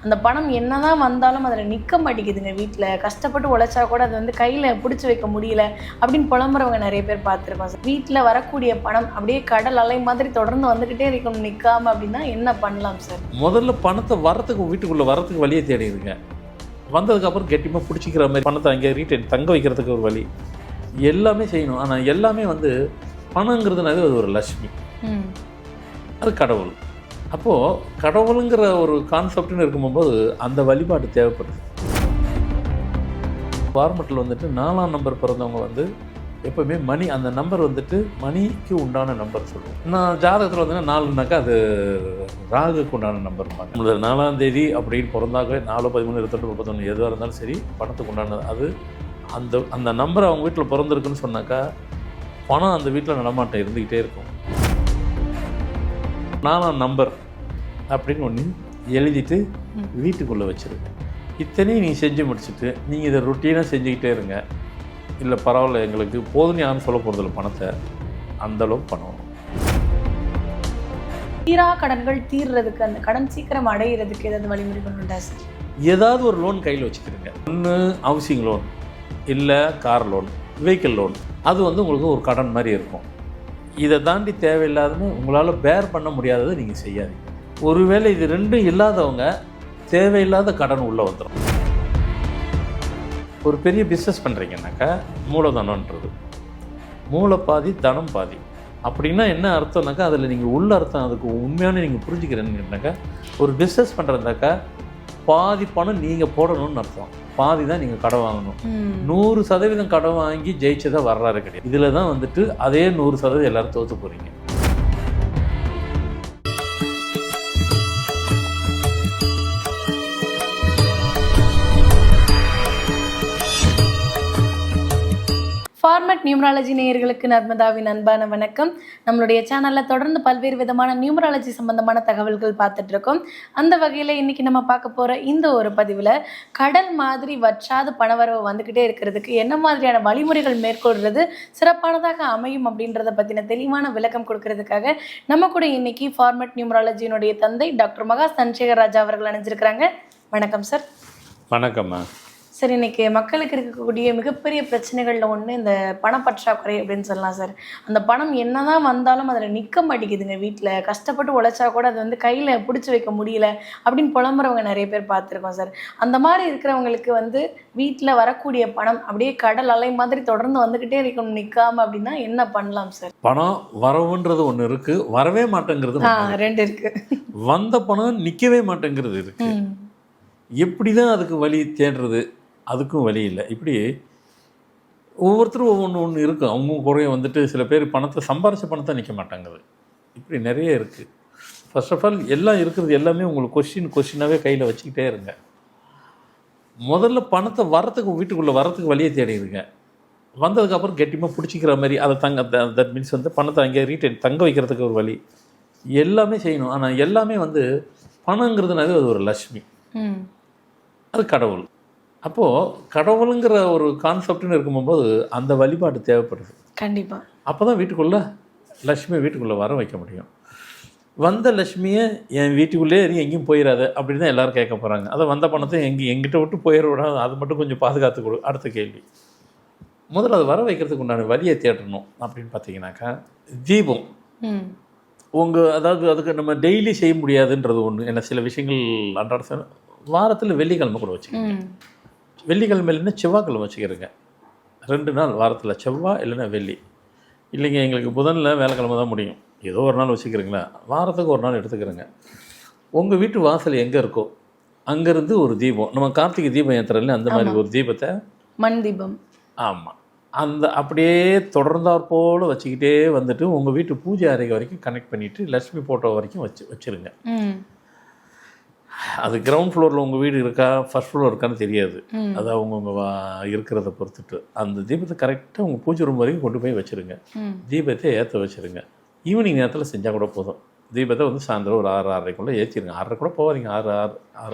அந்த பணம் என்னதான் வந்தாலும் அதில் நிற்க மாட்டேங்குதுங்க. வீட்டில் கஷ்டப்பட்டு உழைச்சா கூட அது வந்து கையில் பிடிச்சி வைக்க முடியல அப்படின்னு புலம்புறவங்க நிறைய பேர் பார்த்துருக்கோம் சார். வீட்டில் வரக்கூடிய பணம் அப்படியே கடல் அலை மாதிரி தொடர்ந்து வந்துக்கிட்டே இருக்கணும் நிற்காம அப்படின்னா என்ன பண்ணலாம் சார்? முதல்ல பணத்தை வரத்துக்கு வீட்டுக்குள்ளே வரத்துக்கு வழியை தேடிடுங்க. வந்ததுக்கப்புறம் கெட்டியமாக பிடிச்சிக்கிற மாதிரி பணத்தை அங்கே ரீட்டைன் தங்க வைக்கிறதுக்கு ஒரு வழி எல்லாமே செய்யணும். ஆனால் எல்லாமே வந்து பணங்கிறதுனாலே அது ஒரு லட்சுமி, அது கடவுள். அப்போது கடவுளுங்கிற ஒரு கான்செப்ட்னு இருக்கும்போது அந்த வழிபாடு தேவைப்படுது. ஃபார்மெட்டில் வந்துட்டு 4ஆம் நம்பர் பிறந்தவங்க வந்து எப்போவுமே மணி, அந்த நம்பர் வந்துட்டு மணிக்கு உண்டான நம்பர் சொல்லுவோம். நான் ஜாதகத்தில் வந்து 4னாக்கா அது ராகுக்கு உண்டான நம்பர். 4ஆம் தேதி அப்படின்னு பிறந்தாக்கவே 4, 13, 28, 31 எதுவாக இருந்தாலும் சரி பணத்துக்கு உண்டானது. அது அந்த நம்பர் அவங்க வீட்டில் பிறந்திருக்குன்னு சொன்னாக்கா பணம் அந்த வீட்டில் நடமாட்டம் இருந்துக்கிட்டே இருக்கும். 4ஆம் நம்பர் அப்படின்னு ஒன்று எழுதிட்டு வீட்டுக்குள்ளே வச்சுருங்க. இத்தனையும் நீங்கள் செஞ்சு முடிச்சுட்டு நீங்கள் இதை ரொட்டீனாக செஞ்சுக்கிட்டே இருங்க. இல்லை பரவாயில்ல எங்களுக்கு போதும் யாரும் சொல்ல போகிறதில்ல, பணத்தை அந்தளவுக்கு பண்ணணும். தீரா கடன்கள் தீர்றதுக்கு, அந்த கடன் சீக்கிரம் அடையிறதுக்கு ஏதாவது வழிமுறை பண்ணுண்டா சார்? ஏதாவது ஒரு லோன் கையில் வச்சுக்கிறீங்க. ஒன்று ஹவுசிங் லோன், இல்லை கார் லோன், வெஹிக்கிள் லோன். அது வந்து உங்களுக்கு ஒரு கடன் மாதிரி இருக்கும். இதை தாண்டி தேவையில்லாதுன்னு உங்களால் பேர் பண்ண முடியாததை நீங்கள் செய்யாதீங்க. ஒருவேளை இது ரெண்டும் இல்லாதவங்க தேவையில்லாத கடன் உள்ளே வந்துடும். ஒரு பெரிய பிஸ்னஸ் பண்ணுறீங்கன்னாக்கா மூலதனன்றது மூளை பாதி தனம் பாதி. அப்படின்னா என்ன அர்த்தம்னாக்கா அதில் நீங்கள் உள்ள அர்த்தம் அதுக்கு உண்மையான நீங்கள் புரிஞ்சுக்கிறேன்னாக்கா ஒரு பிஸ்னஸ் பண்ணுறதாக்கா பாதி பணம் நீங்கள் போடணும்னு அர்த்தம், பாதி தான் நீங்கள் கடன் வாங்கணும். 100% கடன் வாங்கி ஜெயிச்சதா வர்றாரு கிடையாது. இதில் தான் வந்துட்டு அதே 100% எல்லாரும் தோற்று போகிறீங்க. ஃபார்மட் நியூமராலஜி நேயர்களுக்கு நர்மதாவின் அன்பான வணக்கம். நம்மளுடைய சேனலில் தொடர்ந்து பல்வேறு விதமான நியூமராலஜி சம்பந்தமான தகவல்கள் பார்த்துட்ருக்கோம். அந்த வகையில் இன்றைக்கி நம்ம பார்க்க போகிற இந்த ஒரு பதிவில் கடல் மாதிரி வற்றாத பணவரவு வந்துக்கிட்டே இருக்கிறதுக்கு என்ன மாதிரியான வழிமுறைகள் மேற்கொள்கிறது சிறப்பானதாக அமையும் அப்படின்றத பற்றின தெளிவான விளக்கம் கொடுக்கறதுக்காக நம்ம கூட இன்றைக்கி ஃபார்மட் நியூமராலஜியினுடைய தந்தை டாக்டர் மகா சந்திரசேகர் ராஜா அவர்கள் அணிஞ்சிருக்கிறாங்க. வணக்கம் சார். வணக்கம்மா. சார், இன்றைக்கி மக்களுக்கு இருக்கக்கூடிய மிகப்பெரிய பிரச்சனைகளில் ஒன்று இந்த பணப்பற்றாக்குறை அப்படின்னு சொல்லலாம் சார். அந்த பணம் என்ன தான் வந்தாலும் அதில் நிற்க மாட்டேங்குதுங்க. வீட்டில் கஷ்டப்பட்டு உழைச்சா கூட அது வந்து கையில் பிடிச்சி வைக்க முடியல அப்படின்னு புலம்புறவங்க நிறைய பேர் பார்த்துருக்கோம் சார். அந்த மாதிரி இருக்கிறவங்களுக்கு வந்து வீட்டில் வரக்கூடிய பணம் அப்படியே கடல் அலை மாதிரி தொடர்ந்து வந்துக்கிட்டே இருக்கணும் நிற்காம அப்படின்னா என்ன பண்ணலாம் சார்? பணம் வரவுன்றது ஒன்று இருக்குது, வரவே மாட்டேங்கிறது 2 இருக்குது. வந்த பணம் நிற்கவே மாட்டேங்கிறது இருக்குது. எப்படி தான் அதுக்கு வழி தேடுறது? அதுக்கும் வழி இல்லை. இப்படி ஒவ்வொருத்தரும் ஒன்று இருக்கும். அவங்க குறைய வந்துட்டு சில பேர் பணத்தை சம்பாரிச்ச பணத்தை நிற்க மாட்டாங்குது. இப்படி நிறைய இருக்குது. ஃபர்ஸ்ட் ஆஃப் ஆல் எல்லாம் இருக்கிறது எல்லாமே உங்களுக்கு கொஸ்டினாகவே கையில் வச்சுக்கிட்டே இருங்க. முதல்ல பணத்தை வீட்டுக்குள்ளே வரத்துக்கு வழியை தேடிடுங்க. வந்ததுக்கப்புறம் கெட்டியமாக பிடிச்சிக்கிற மாதிரி அதை தட் மீன்ஸ் வந்து பணத்தை அங்கே ரீட்டைன் தங்க வைக்கிறதுக்கு ஒரு வழி எல்லாமே செய்யணும். ஆனால் எல்லாமே வந்து பணங்கிறதுனாலே அது ஒரு லட்சுமி, அது கடவுள். அப்போது கடவுளுங்கிற ஒரு கான்செப்ட்னு இருக்கும்போது அந்த வழிபாடு தேவைப்படுது கண்டிப்பாக. அப்போ தான் வீட்டுக்குள்ளே லக்ஷ்மியை வீட்டுக்குள்ளே வர வைக்க முடியும். வந்த லக்ஷ்மியை என் வீட்டுக்குள்ளே எங்கேயும் போயிடாத அப்படின்னு தான் எல்லோரும் கேட்க போகிறாங்க. அதை வந்த பணத்தை எங்கிட்ட விட்டு போயிட விடாது, அது மட்டும் கொஞ்சம் பாதுகாத்து கொடு. அடுத்த கேள்வி, முதல்ல அதை வர வைக்கிறதுக்கு உண்டான வழியை தேடணும். அப்படின்னு பார்த்தீங்கன்னாக்கா தீபம் அதாவது அதுக்கு நம்ம டெய்லி செய்ய முடியாதுன்றது ஒன்று. ஏன்னா சில விஷயங்கள் அன்றாட வாரத்தில் வெள்ளிக்கிழமை கூட வச்சுக்கோங்க. வெள்ளிக்கிழமை இல்லைன்னா செவ்வாய்க்கிழமை வச்சுக்கிறேங்க. 2 நாள் வாரத்தில், செவ்வாய் இல்லைன்னா வெள்ளி. இல்லைங்க எங்களுக்கு புதனில் வேலைக்கிழமை தான் முடியும், ஏதோ ஒரு நாள் வச்சுக்கிறீங்களா, வாரத்துக்கு ஒரு நாள் எடுத்துக்கிறேங்க. உங்கள் வீட்டு வாசல் எங்கே இருக்கோ அங்கேருந்து ஒரு தீபம், நம்ம கார்த்திகை தீபம் ஏற்றுறதுல அந்த மாதிரி ஒரு தீபத்தை, மண் தீபம், ஆமாம், அப்படியே தொடர்ந்தாற் போல் வச்சுக்கிட்டே வந்துட்டு உங்கள் வீட்டு பூஜை அறை வரைக்கும் கனெக்ட் பண்ணிவிட்டு லட்சுமி ஃபோட்டோ வரைக்கும் வச்சுருங்க. அது கிரவுண்ட் ஃப்ளோரில் உங்கள் வீடு இருக்கா ஃபர்ஸ்ட் ஃப்ளோர் இருக்கான்னு தெரியாது, அது அவங்கவுங்க இருக்கிறத பொறுத்துட்டு அந்த தீபத்தை கரெக்டாக உங்கள் பூஜை ரூம் வரைக்கும் கொண்டு போய் வச்சுருங்க. தீபத்தை ஏற்ற வச்சுருங்க. ஈவினிங் நேரத்தில் செஞ்சால் கூட போதும். தீபத்தை வந்து சாயந்தரம் ஒரு 6, 6:30 ஏற்றிடுங்க. 6:30 கூட போவாதீங்க, 6,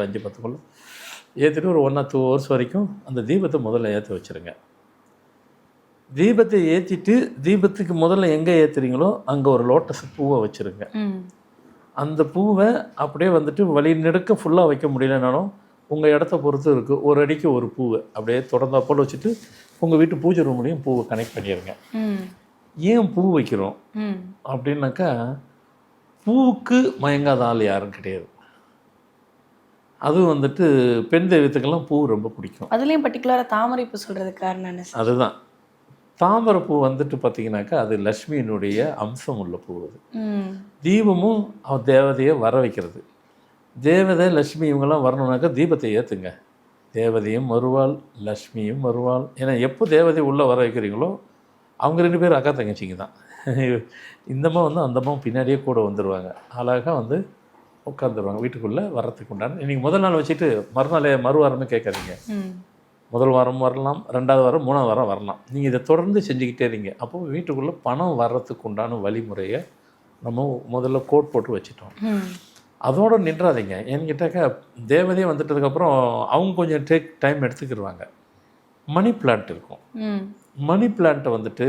5, 10 ஏற்றிட்டு ஒரு 1 or 2 hours வரைக்கும் அந்த தீபத்தை முதல்ல ஏற்ற வச்சுருங்க. தீபத்தை ஏற்றிட்டு தீபத்துக்கு முதல்ல எங்கே ஏற்றுறீங்களோ அங்கே ஒரு லோட்டஸ் பூவை வச்சுருங்க. அந்த பூவை அப்படியே வந்துட்டு வழி நெடுக்க ஃபுல்லாக வைக்க முடியலனாலும் உங்கள் இடத்த பொறுத்து இருக்குது. ஒரு அடிக்கு ஒரு பூவை அப்படியே தொடர்ந்தாப்போல் வச்சுட்டு உங்கள் வீட்டு பூஜை ரூம்லேயும் பூவை கனெக்ட் பண்ணிடுங்க. ஏன் பூ வைக்கிறோம் அப்படின்னாக்கா, பூவுக்கு மயங்காத ஆள் யாரும் கிடையாது. அதுவும் வந்துட்டு பெண் தெய்வத்துக்கெல்லாம் பூ ரொம்ப பிடிக்கும். அதுலேயும் பர்டிகுலராக தாமரை பூ சொல்கிறதுக்கு காரணம் என்ன சார்? அதுதான் தாமரை பூ வந்துட்டு பார்த்தீங்கன்னாக்கா அது லக்ஷ்மியினுடைய அம்சம் உள்ள பூ. அது தீபமும் அவன் தேவதையை வர வைக்கிறது. தேவதை லக்ஷ்மி இவங்கெல்லாம் வரணுன்னாக்கா தீபத்தை ஏற்றுங்க. தேவதையும் வருவாள், லக்ஷ்மியும் வருவாள். ஏன்னா எப்போ தேவதை உள்ளே வர வைக்கிறீங்களோ அவங்க 2 பேரும் அக்கா தங்கச்சிங்க தான். இந்தம்மா வந்து அந்தம்மா பின்னாடியே கூட வந்துடுவாங்க. அழகாக வந்து உட்காந்துருவாங்க வீட்டுக்குள்ளே வர்றதுக்கு உண்டான. நீங்கள் முதல் நாள் வச்சுட்டு மறு வாரமே கேட்காதீங்க. முதல் வாரம் வரலாம், 2வது வாரம், 3வது வாரம் வரலாம். நீங்கள் இதை தொடர்ந்து செஞ்சுக்கிட்டே இருங்க. அப்போது வீட்டுக்குள்ளே பணம் வர்றதுக்கு உண்டான வழிமுறையை நம்ம முதல்ல கோட் போட்டு வச்சுட்டோம். அதோடு நின்றாதீங்க. ஏன்னு கேட்டாக்கா தேவதையே வந்துட்டதுக்கப்புறம் அவங்க கொஞ்சம் டைம் எடுத்துக்கிடுவாங்க. மணி பிளான்ட் இருக்கும். மணி பிளான்ட்டை வந்துட்டு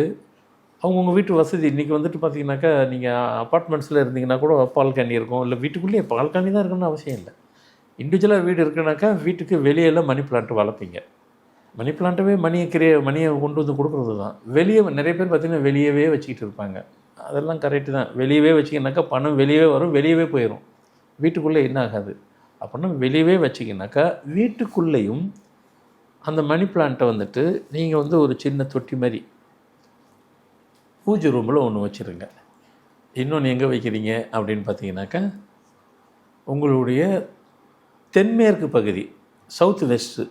அவங்கவுங்க வீட்டு வசதி. இன்றைக்கி வந்துட்டு பார்த்தீங்கன்னாக்கா நீங்கள் அப்பார்ட்மெண்ட்ஸில் இருந்தீங்கன்னா கூட பால்கனி இருக்கும். இல்லை வீட்டுக்குள்ளேயே பால்கனி தான் இருக்குன்னு அவசியம் இல்லை. இண்டிவிஜுவலாக வீடு இருக்குனாக்கா வீட்டுக்கு வெளியெல்லாம் மணி பிளான்ட் வளர்ப்பீங்க. மணி பிளான்ட்டவே மணியை கொண்டு வந்து கொடுக்குறது தான். வெளியே நிறைய பேர் பார்த்திங்கன்னா வெளியவே வச்சுக்கிட்டு இருப்பாங்க. அதெல்லாம் கரெக்டு தான். வெளியவே வச்சிங்கனாக்கா பணம் வெளியவே வரும், வெளியவே போயிடும். வீட்டுக்குள்ளே என்ன ஆகாது. அப்படின்னா வெளியவே வச்சிங்கனாக்கா வீட்டுக்குள்ளேயும் அந்த மணி பிளான்ட்டை வந்துட்டு நீங்கள் வந்து ஒரு சின்ன தொட்டி மாதிரி பூஜை ரூமில் ஒன்று வச்சுருங்க. இன்னொன்று எங்கே வைக்கிறீங்க அப்படின்னு பார்த்தீங்கன்னாக்கா உங்களுடைய தென்மேற்கு பகுதி, south west,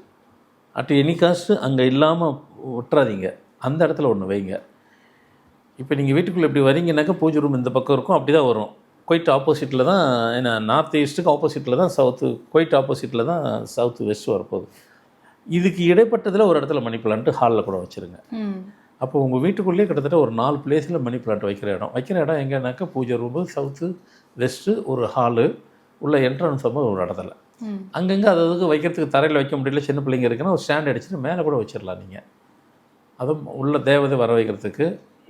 at any cost அங்கே இல்லாமல் விட்டுறாதீங்க. அந்த இடத்துல ஒன்று வைங்க. இப்போ நீங்கள் வீட்டுக்குள்ளே இப்படி வரீங்கன்னாக்கா பூஜை ரூம் இந்த பக்கம் இருக்கும். அப்படி தான் வரும். குவைட் ஆப்போசிட்டில் தான், ஏன்னா நார்த் ஈஸ்ட்டுக்கு ஆப்போசிட்டில் தான் குவைட் ஆப்போசிட்டில் தான் சவுத் வெஸ்ட் வரப்போகுது. இதுக்கு இடைப்பட்டதில் ஒரு இடத்துல மணி பிளான்ட்டு ஹாலில் கூட வச்சுருங்க. அப்போ உங்கள் வீட்டுக்குள்ளேயே கிட்டத்தட்ட ஒரு 4 பிளேஸில் மணி பிளான்ட் வைக்கிற இடம் எங்கேனாக்கா பூஜை ரூமு, சவுத்து வெஸ்ட்டு, ஒரு ஹாலு, உள்ள என்ட்ரன்ஸ் ஒரு இடத்துல. அங்கங்கே அதுக்கு வைக்கிறதுக்கு தரையில் வைக்க முடியல, சின்ன பிள்ளைங்க இருக்குன்னா ஒரு ஸ்டாண்ட் அடிச்சுட்டு மேலே கூட வச்சிடலாம். நீங்கள் அதுவும் உள்ள தேவதை வர வைக்கிறதுக்கு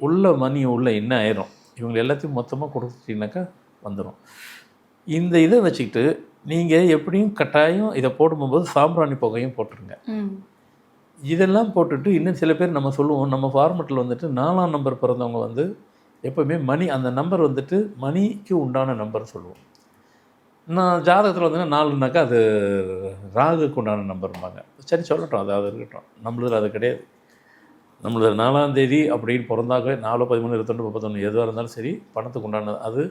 உள்ள மணி உள்ள என்ன ஆயிரும். இவங்க எல்லாத்தையும் மொத்தமாக கொடுத்துட்டிங்கனாக்கா வந்துடும். இந்த இதை வச்சுக்கிட்டு நீங்கள் எப்படியும் கட்டாயம் இதை போடும்போது சாம்பிராணி புகையும் போட்டுருங்க. இதெல்லாம் போட்டுட்டு இன்னும் சில பேர் நம்ம சொல்லுவோம், நம்ம ஃபார்மெட்டில் வந்துட்டு 4ஆம் நம்பர் பிறந்தவங்க வந்து எப்போவுமே மணி, அந்த நம்பர் வந்துட்டு மணிக்கு உண்டான நம்பர் சொல்லுவோம். நான் ஜாதகத்தில் வந்து 4னாக்கா அது ராகுக்கு உண்டான நம்பர்பாங்க. சரி சொல்லட்டும், அதாவது இருக்கட்டும். நம்மளது அது கிடையாது. நம்மளது 4ஆம் தேதி அப்படின்னு பிறந்தாக்கவே 4, 13, 22, 31 எதுவாக இருந்தாலும் சரி பணத்துக்கு உண்டானது. அது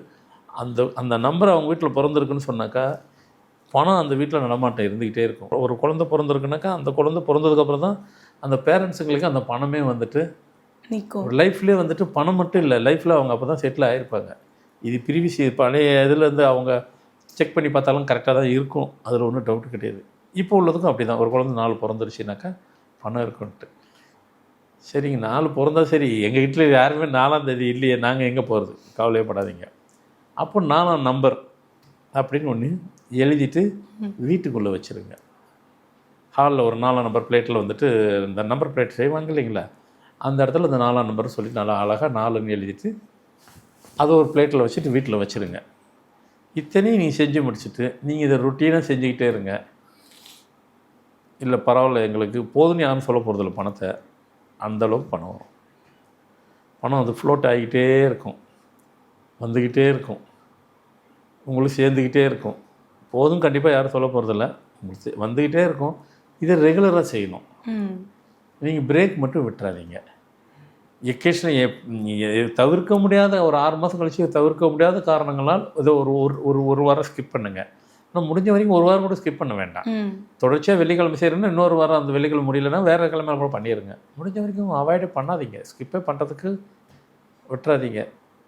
அந்த நம்பர் அவங்க வீட்டில் பிறந்திருக்குன்னு சொன்னாக்கா பணம் அந்த வீட்டில் நடமாட்டம் இருந்துக்கிட்டே இருக்கும். ஒரு குழந்தை பிறந்திருக்குனாக்கா அந்த குழந்தை பிறந்ததுக்கப்புறம் தான் அந்த பேரண்ட்ஸுங்களுக்கு அந்த பணமே வந்துட்டு நிற்கும். லைஃப்லேயே வந்துட்டு பணம் மட்டும் இல்லை, லைஃப்பில் அவங்க அப்போ தான் செட்டில் ஆகிருப்பாங்க. இது பிரிவிசி பழைய இதுலேருந்து அவங்க செக் பண்ணி பார்த்தாலும் கரெக்டாக தான் இருக்கும். அதில் ஒன்றும் டவுட்டு கிடையாது. இப்போ உள்ளதுக்கும் அப்படி தான். ஒரு குழந்தை 4 பிறந்துருச்சுனாக்கா பணம் இருக்குன்ட்டு. சரிங்க, 4 பிறந்தா சரி, எங்கள் வீட்டில் யாருமே 4ஆம் தேதி இல்லையே, நாங்கள் எங்கே போகிறது, கவலையப்படாதீங்க. அப்போ 4ஆம் நம்பர் அப்படின்னு ஒன்று எழுதிட்டு வீட்டுக்குள்ளே வச்சுருங்க. ஹாலில் ஒரு 4ஆம் நம்பர் பிளேட்டில் வந்துட்டு இந்த நம்பர் பிளேட் செய்வாங்க இல்லைங்களா, அந்த இடத்துல இந்த 4ஆம் நம்பர் சொல்லி நல்லா அழகாக 4ன்னு எழுதிட்டு அதை ஒரு பிளேட்டில் வச்சுட்டு வீட்டில் வச்சுருங்க. இத்தனையும் நீங்கள் செஞ்சு முடிச்சுட்டு நீங்கள் இதை ரொட்டீனாக செஞ்சுக்கிட்டே இருங்க. இல்லை பரவாயில்ல எங்களுக்கு போதுன்னு யாரும் சொல்ல போகிறதில்ல பணத்தை. அந்தளவுக்கு பணம் வரும். பணம் அது ஃப்ளோட் ஆகிக்கிட்டே இருக்கும், வந்துக்கிட்டே இருக்கும், உங்களுக்கு சேர்ந்துக்கிட்டே இருக்கும். போதும் கண்டிப்பாக யாரும் சொல்ல போகிறதில்ல, உங்களுக்கு வந்துக்கிட்டே இருக்கும். இதை ரெகுலராக செய்யணும். நீங்கள் பிரேக் மட்டும் விட்டுறாதீங்க. எக்கேஷனல் தவிர்க்க முடியாத ஒரு 6 மாதம் கழிச்சு தவிர்க்க முடியாத காரணங்களால் இதை ஒரு வாரம் ஸ்கிப் பண்ணுங்கள். ஆனால் முடிஞ்ச வரைக்கும் ஒரு வாரம் கூட ஸ்கிப் பண்ண வேண்டாம். தொடர்ச்சியாக வெள்ளிக்கிழமை செய்கிறேன்னா இன்னொரு வாரம் அந்த வெள்ளிக்கிழமை முடியலைன்னா வேறு கிழமை கூட பண்ணிடுங்க. முடிஞ்ச வரைக்கும் அவாய்டே பண்ணாதீங்க, ஸ்கிப்பே பண்ணுறதுக்கு விட்டுறாதீங்க.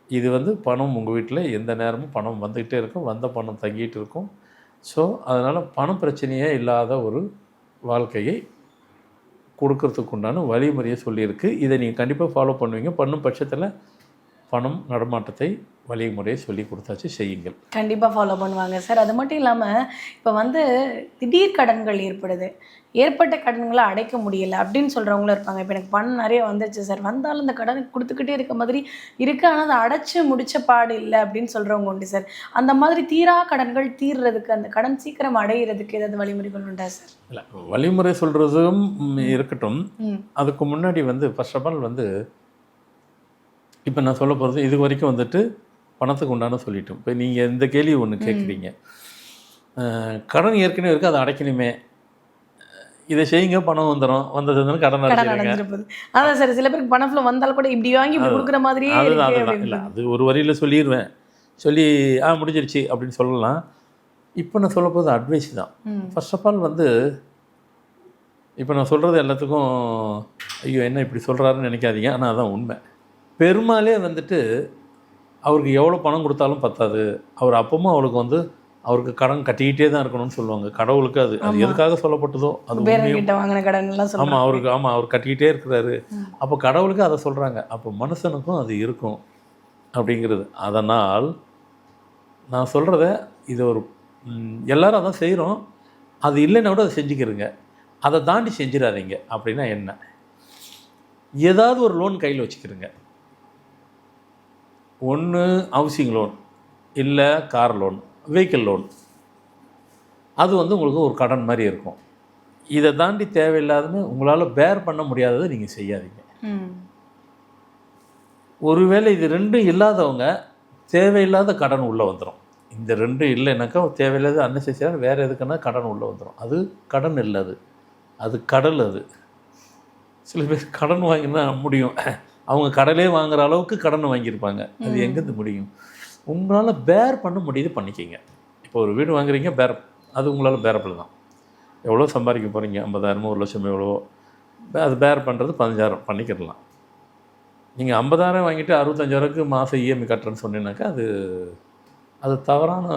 இது வந்து பணம் உங்கள் வீட்டில் எந்த நேரமும் பணம் வந்துக்கிட்டே இருக்கும், வந்த பணம் தங்கிட்டு இருக்கும். ஸோ அதனால் பணம் பிரச்சனையே இல்லாத ஒரு வாழ்க்கையை கொடுக்கறதுக்கு உண்டான வழிமுறையை சொல்லியிருக்கு. இதை நீங்கள் கண்டிப்பாக ஃபாலோ பண்ணுவீங்க. பண்ணும் பட்சத்தில் பணம் நடமாட்டத்தை வழிமுறையை சொல்லி கொடுத்தாச்சு, செய்யுங்கள். கண்டிப்பாக ஃபாலோ பண்ணுவாங்க சார். அது மட்டும் இல்லாமல் இப்போ வந்து திடீர் கடன்கள் ஏற்படுது, ஏற்பட்ட கடன்களை அடைக்க முடியல அப்படின்னு சொல்கிறவங்களும் இருப்பாங்க. இப்போ எனக்கு பணம் நிறைய வந்துருச்சு சார், வந்தாலும் இந்த கடனை கொடுத்துக்கிட்டே இருக்க மாதிரி இருக்குது, ஆனால் அதை அடைச்சி முடிச்ச பாடு இல்லை அப்படின்னு சொல்கிறவங்க உண்டு சார். அந்த மாதிரி தீரா கடன்கள் தீர்றதுக்கு, அந்த கடன் சீக்கிரம் அடையிறதுக்கு ஏதாவது வழிமுறைகள் உண்டா சார்? இல்லை, வழிமுறை சொல்கிறதும் இருக்கட்டும். அதுக்கு முன்னாடி ஃபர்ஸ்ட் ஆஃப் ஆல் இப்போ நான் சொல்ல போகிறது இது வரைக்கும் பணத்துக்கு உண்டான சொல்லிட்டோம். இப்போ நீங்கள் இந்த கேள்வி ஒன்று கேட்குறீங்க, கடன் ஏற்கனவே இருக்குது, அதை அடைக்கணுமே, இதை செய்யுங்க, பணம் வந்ததுன்னு கடன் அடைச்சிருங்க. அதான் சார், சில பேருக்கு பணம் ஃப்ளோ வந்தாலும் கூட இப்படி வாங்கி இப்படி கொடுக்குற மாதிரியே இல்லை, அது ஒரு வரியில் சொல்லிடுவேன், சொல்லி முடிஞ்சிருச்சு அப்படின்னு சொல்லலாம். இப்போ நான் சொல்ல போகிறது அட்வைஸ் தான். ஃபர்ஸ்ட் ஆஃப் ஆல் இப்போ நான் சொல்கிறது எல்லாத்துக்கும் ஐயோ என்ன இப்படி சொல்கிறாருன்னு நினைக்காதீங்க, ஆனால் அதான் உண்மை. பெருமாளே அவருக்கு எவ்வளோ பணம் கொடுத்தாலும் பத்தாது, அவர் அப்பவும் அவளுக்கு அவருக்கு கடன் கட்டிக்கிட்டே தான் இருக்கணும்னு சொல்லுவாங்க. கடவுளுக்கு அது எதுக்காக சொல்லப்பட்டதோ அது ஆமாம், அவர் கட்டிக்கிட்டே இருக்கிறாரு. அப்போ கடவுளுக்கு அதை சொல்கிறாங்க, அப்போ மனுஷனுக்கும் அது இருக்கும் அப்படிங்கிறது. அதனால் நான் சொல்கிறத இது எல்லோரும் அதான் செய்கிறோம், அது இல்லைன்னா கூட அதை செஞ்சுக்கிறங்க, அதை தாண்டி செஞ்சிடாதீங்க. அப்படின்னா என்ன, ஏதாவது ஒரு லோன் கையில் வச்சுக்கிறங்க. ஒன்று ஹவுசிங் லோன், இல்லை கார் லோன், வெஹிக்கிள் லோன். அது உங்களுக்கு ஒரு கடன் மாதிரி இருக்கும். இதை தாண்டி தேவையில்லாதுன்னு உங்களால் பேர் பண்ண முடியாததை நீங்கள் செய்யாதீங்க. ஒருவேளை இது ரெண்டும் இல்லாதவங்க தேவையில்லாத கடன் உள்ளே வந்துடும். இந்த ரெண்டும் இல்லைனாக்கா தேவையில்லாத அன்னெசரியாக வேறு எதுக்குன்னா கடன் உள்ளே வந்துடும். அது கடன் இல்லை, அது கடல். அது சில பேர் கடன் வாங்கினா முடியும், அவங்க கடலே வாங்குகிற அளவுக்கு கடன் வாங்கியிருப்பாங்க. அது எங்கேருந்து முடியும்? உங்களால் பேர் பண்ண முடியுது பண்ணிக்கிங்க. இப்போ ஒரு வீடு வாங்குறீங்க, அது உங்களால் பேரபிள் தான். எவ்வளோ சம்பாதிக்க போகிறீங்க, 50,000 1 லட்சம் எவ்வளோ, அது பேர் பண்ணுறது 15,000 பண்ணிக்கிடலாம். நீங்கள் 50,000 வாங்கிட்டு 65,000க்கு மாதம் இஎம்ஐ கட்டுறேன்னு சொன்னீங்கன்னாக்கா அது தவறான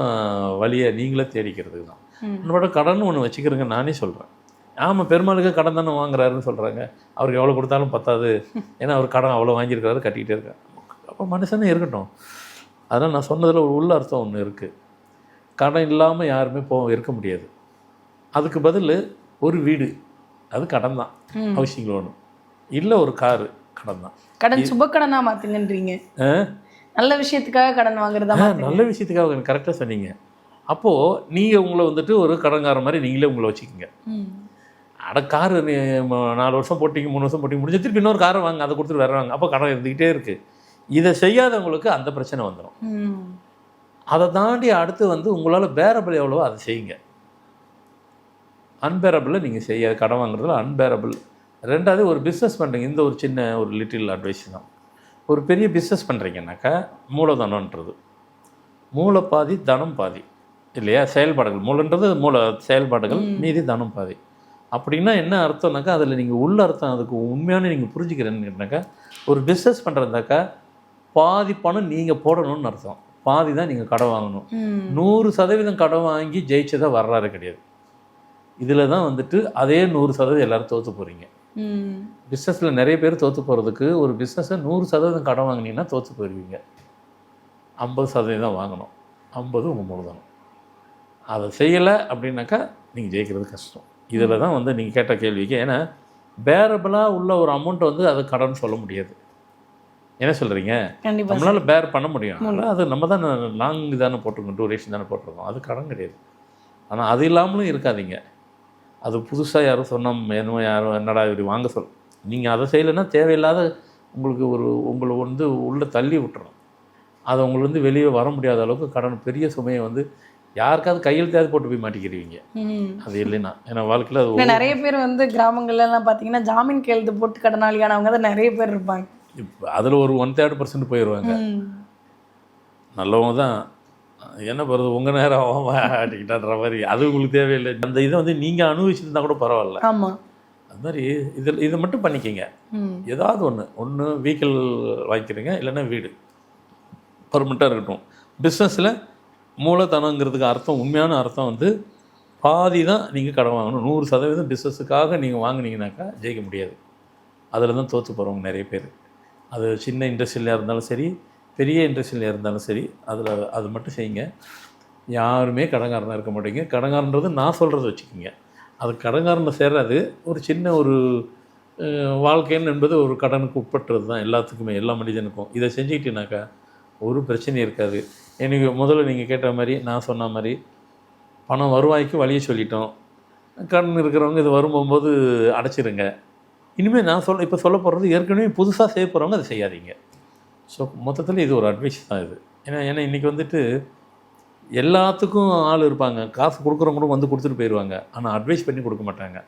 வழியை நீங்களே தேடிக்கிறதுக்கு தான். என்னோட கடன் ஒன்று வச்சுக்கிறேங்க நானே சொல்கிறேன். ஆமாம், பெருமாளுக்கு கடன் தானே வாங்குறாருன்னு சொல்கிறாங்க, அவருக்கு எவ்வளோ கொடுத்தாலும் பத்தாது, ஏன்னா அவர் கடன் அவ்வளோ வாங்கியிருக்காரு, கட்டிக்கிட்டே இருக்காரு. அப்போ மனுஷனே இருக்கட்டும். அதனால் நான் சொன்னதில் ஒரு உள்ள அர்த்தம் ஒன்று இருக்குது. கடன் இல்லாமல் யாருமே இருக்க முடியாது. அதுக்கு பதில் ஒரு வீடு, அது கடன் தான், ஹவுசிங் லோனு. இல்லை ஒரு காரு, கடன் தான். கடன் சுபக்கடனாக மாற்றுங்கன்றீங்க. நல்ல விஷயத்துக்காக கடன் வாங்குறதா? நல்ல விஷயத்துக்காக, கரெக்டாக சொன்னீங்க. அப்போது நீங்கள் உங்களை ஒரு கடன்கார மாதிரி நீங்களே உங்களை வச்சுக்கோங்க. காரு 4 வருஷம் போட்டிங்க, 3 வருஷம் போட்டிங்க, முடிஞ்ச திருப்பி இன்னொரு காரை வாங்க, அதை கொடுத்துட்டு வர்றாங்க. அப்போ கடன் இருந்துக்கிட்டே இருக்குது. இதை செய்யாதவங்களுக்கு அந்த பிரச்சனை வந்துடும். அதை தாண்டி அடுத்து உங்களால் பேரபிள் எவ்வளவோ அதை செய்யுங்க. அன்பேரபிளில் நீங்கள் செய்ய கடன் வாங்குறதுல அன்பேரபிள். ரெண்டாவது, ஒரு பிஸ்னஸ் பண்ணுறீங்க, இந்த ஒரு சின்ன ஒரு லிட்டில் அட்வைஸ் தான். ஒரு பெரிய பிஸ்னஸ் பண்ணுறீங்கன்னாக்கா மூலதனன்றது மூளை பாதி தனம் பாதி இல்லையா? செயல்பாடுகள், மூலன்றது செயல்பாடுகள், மீதி தனம் பாதி. அப்படின்னா என்ன அர்த்தம்னாக்கா, அதில் நீங்கள் உள்ள அர்த்தம் அதுக்கு உண்மையான நீங்கள் புரிஞ்சுக்கிறேன்னாக்கா, ஒரு பிஸ்னஸ் பண்ணுறதாக்கா பாதி பணம் நீங்கள் போடணும்னு அர்த்தம், பாதி தான் நீங்கள் கடன் வாங்கணும். 100% கடன் வாங்கி ஜெயிச்சதாக வரலாறு கிடையாது. இதில் தான் அதே 100% எல்லோரும் தோற்று போகிறீங்க. பிஸ்னஸில் நிறைய பேர் தோற்று போகிறதுக்கு, ஒரு பிஸ்னஸை 100% கடன் வாங்கினீங்கன்னா தோற்று போயிடுவீங்க. 50% தான் வாங்கணும், 50 உங்கள் மூலதனம். அதை செய்யலை அப்படின்னாக்கா நீங்கள் ஜெயிக்கிறது கஷ்டம். இதில் தான் நீங்கள் கேட்ட கேள்விக்கு, ஏன்னா பேரபிளாக உள்ள ஒரு அமௌண்ட்டை அது கடன் சொல்ல முடியாது. என்ன சொல்கிறீங்க? நம்மளால் பேர் பண்ண முடியும், அது நம்ம தான் லாங் தானே போட்டிருக்கோம், டூரேஷன் தானே போட்டிருக்கோம், அது கடன் கிடையாது. ஆனால் அது இல்லாமலும் இருக்காதீங்க. அது புதுசாக யாரும் சொன்னால் என்னமோ யாரும் என்னடா இப்படி வாங்க சொல், நீங்கள் அதை செய்யலைன்னா தேவையில்லாத உங்களை உள்ளே தள்ளி விட்டுரும். அதை உங்களுக்கு வெளியே வர முடியாத அளவுக்கு கடன் பெரிய சுமையை யாருக்காவது கையெழுத்தாவது போட்டு போய் மாட்டிக்கிறீங்க. அது இல்லைன்னா, ஏன்னா வாழ்க்கையில் அது நிறைய பேர் கிராமங்கள்லாம் பார்த்தீங்கன்னா ஜாமீன் கையெழுத்து போட்டு கடனாளியானவங்க தான் நிறைய பேர் இருப்பாங்க. இப்போ அதில் ஒரு 1/3% போயிடுவாங்க. நல்லவங்க தான் என்ன போகிறது, உங்கள் நேரம் ஆட்டிக்கிட்டான்ற மாதிரி, அது உங்களுக்கு தேவையில்லை. அந்த இதை நீங்கள் அனுபவிச்சுருந்தா கூட பரவாயில்ல. ஆமாம், அது மாதிரி இதை மட்டும் பண்ணிக்கிங்க. ஏதாவது ஒன்று வெஹிக்கிள் வாங்கிக்கிறீங்க, இல்லைன்னா வீடு பர்மனெண்ட்டாக இருக்கட்டும். பிஸ்னஸில் மூலதனங்கிறதுக்கு அர்த்தம், உண்மையான அர்த்தம் பாதி தான் நீங்கள் கடன் வாங்கணும். 100% பிஸ்னஸுக்காக நீங்கள் வாங்கினீங்கனாக்கா ஜெயிக்க முடியாது. அதில் தான் தோற்று போகிறவங்க நிறைய பேர். அது சின்ன இண்டஸ்ட்ரியிலாக இருந்தாலும் சரி, பெரிய இண்டஸ்ட்ரியில் இருந்தாலும் சரி அதில் அது மட்டும் செய்யுங்க. யாருமே கடன்காரனாக இருக்க மாட்டீங்க. கடன்காரன்றது நான் சொல்கிறத வச்சுக்கிங்க. அது கடன்காரனை சேர்றது ஒரு சின்ன ஒரு வாழ்க்கைன்னு என்பது ஒரு கடனுக்கு உட்பட்டுறது தான் எல்லாத்துக்குமே, எல்லா மனிதனுக்கும். இதை செஞ்சுக்கிட்டீங்கனாக்கா ஒரு பிரச்சனையும் இருக்காது. எனக்கு முதல்ல நீங்கள் கேட்ட மாதிரி நான் சொன்ன மாதிரி பணம் வருவாய்க்கு வழியை சொல்லிட்டோம். கடன் இருக்கிறவங்க இது வரும்போது அடைச்சிருங்க. இனிமேல் நான் இப்போ சொல்ல போகிறது ஏற்கனவே புதுசாக செய்ய போகிறவங்க அதை செய்யாதீங்க. ஸோ மொத்தத்தில் இது ஒரு அட்வைஸ் தான் இது. ஏன்னா இன்றைக்கி வந்துட்டு எல்லாத்துக்கும் ஆள் இருப்பாங்க. காசு கொடுக்குறவங்க கூட வந்து கொடுத்துட்டு போயிடுவாங்க. ஆனால் அட்வைஸ் பண்ணி கொடுக்க மாட்டாங்க.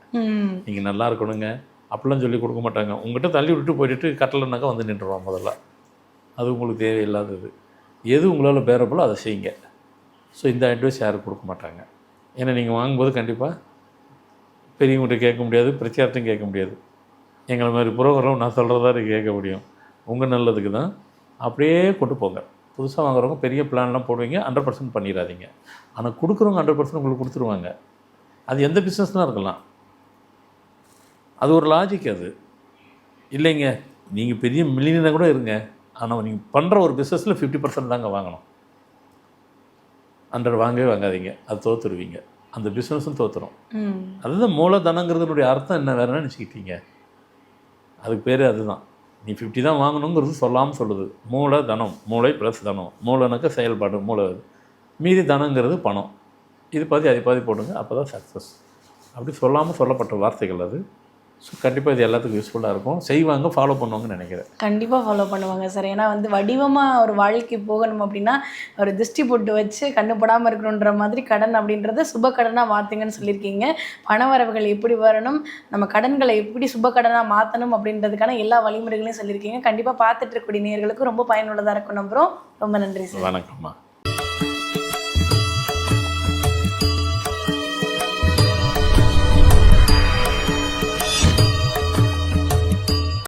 நீங்கள் நல்லா இருக்கணுங்க அப்படிலாம் சொல்லி கொடுக்க மாட்டாங்க. உங்கள்கிட்ட தள்ளி விட்டுட்டு போயிட்டு கட்டலைனாக்கா வந்து நின்றுருவான் முதல்ல. அது உங்களுக்கு தேவையில்லாதது. எது உங்களால் பேரபுளோ அதை செய்யுங்க. ஸோ இந்த அட்வைஸ் யாரும் கொடுக்க மாட்டாங்க. ஏன்னா நீங்கள் வாங்கும்போது கண்டிப்பாக பெரியவங்கள்ட்ட கேட்க முடியாது, பிரச்சாரத்தையும் கேட்க முடியாது. எங்களை மாதிரி புரோகிராம் நான் சொல்கிறதா கேட்க முடியும். உங்கள் நல்லதுக்கு தான். அப்படியே கொண்டு போங்க. புதுசாக வாங்குறவங்க பெரிய பிளான்லாம் போடுவீங்க, 100% பண்ணிடாதீங்க. ஆனால் கொடுக்குறவங்க 100% உங்களுக்கு கொடுத்துருவாங்க. அது எந்த பிஸ்னஸ்லாம் இருக்கலாம். அது ஒரு லாஜிக். அது இல்லைங்க, நீங்கள் பெரிய மில்லியனாக கூட இருங்க, ஆனால் நீங்கள் பண்ணுற ஒரு பிஸ்னஸில் 50% தாங்க வாங்கணும். 100 வாங்கவே வாங்காதீங்க. அது தோற்றுருவீங்க. அந்த பிஸ்னஸும் தோற்றுரும். அதுதான் மூலதனங்கிறதுனுடைய அர்த்தம் என்ன வேறுன்னு நினச்சிக்கிட்டீங்க. அதுக்கு பேர் அதுதான். நீ 50 தான் வாங்கணுங்கிறது சொல்லாமல் சொல்லுது. மூலதனம், மூளை ப்ளஸ் தனம். மூலனுக்கு செயல்பாடு, மூளை. மீதி தனங்கிறது பணம். இது பாதி அது பாதி போடுங்க, அப்போ தான் சக்ஸஸ். அப்படி சொல்லாமல் சொல்லப்பட்ட வார்த்தைகள் அது. ஸோ கண்டிப்பாக இது எல்லாத்துக்கும் யூஸ்ஃபுல்லாக இருக்கும். செய்வாங்க, ஃபாலோ பண்ணுவாங்கன்னு நினைக்கிறேன். கண்டிப்பாக ஃபாலோ பண்ணுவாங்க சார். ஏன்னா வடிவமாக ஒரு வாழ்க்கை போகணும் அப்படின்னா ஒரு திருஷ்டி போட்டு வச்சு கண்ணுப்படாமல் இருக்கணுன்ற மாதிரி கடன் அப்படின்றத சுப கடனாக மாற்றுங்கன்னு சொல்லியிருக்கீங்க. பணவரவுகள் எப்படி வரணும், நம்ம கடன்களை எப்படி சுப கடனாக மாற்றணும் அப்படின்றதுக்கான எல்லா வழிமுறைகளையும் சொல்லியிருக்கீங்க. கண்டிப்பாக பார்த்துட்டு இருக்கக்கூடிய நேயர்களுக்கு ரொம்ப பயனுள்ளதாக இருக்கும் நம்புகிறோம். ரொம்ப நன்றி சார். வணக்கம்மா.